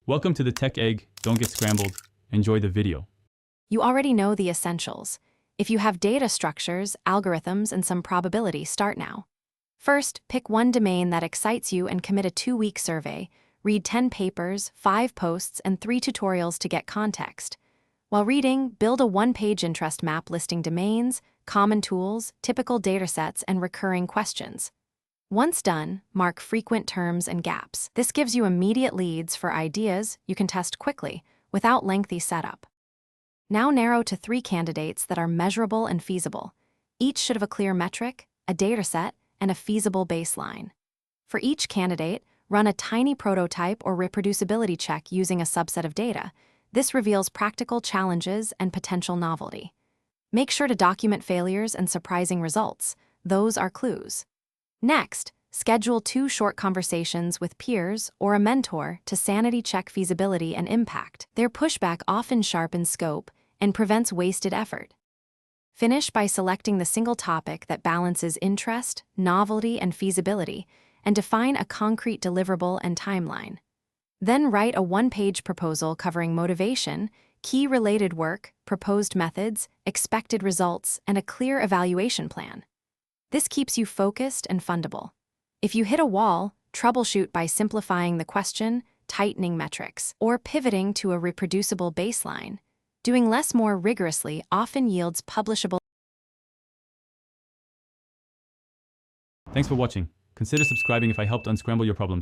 Welcome to the Tech Egg. Don't get scrambled. Enjoy the video. You already know the essentials. If you have data structures, algorithms, and some probability, start now. First, pick one domain that excites you and commit a 2-week survey. Read 10 papers, 5 posts, and 3 tutorials to get context. While reading, build a 1-page interest map listing domains, common tools, typical datasets, and recurring questions. Once done, mark frequent terms and gaps. This gives you immediate leads for ideas you can test quickly, without lengthy setup. Now narrow to 3 candidates that are measurable and feasible. Each should have a clear metric, a dataset, and a feasible baseline. For each candidate, run a tiny prototype or reproducibility check using a subset of data. This reveals practical challenges and potential novelty. Make sure to document failures and surprising results. Those are clues. Next, schedule 2 short conversations with peers or a mentor to sanity check feasibility and impact. Their pushback often sharpens scope and prevents wasted effort. Finish by selecting the single topic that balances interest, novelty, and feasibility, and define a concrete deliverable and timeline. Then write a 1-page proposal covering motivation, key related work, proposed methods, expected results, and a clear evaluation plan. This keeps you focused and fundable. If you hit a wall, troubleshoot by simplifying the question, tightening metrics, or pivoting to a reproducible baseline. Doing less more rigorously often yields publishable. Thanks for watching. Consider subscribing if I helped unscramble your problems.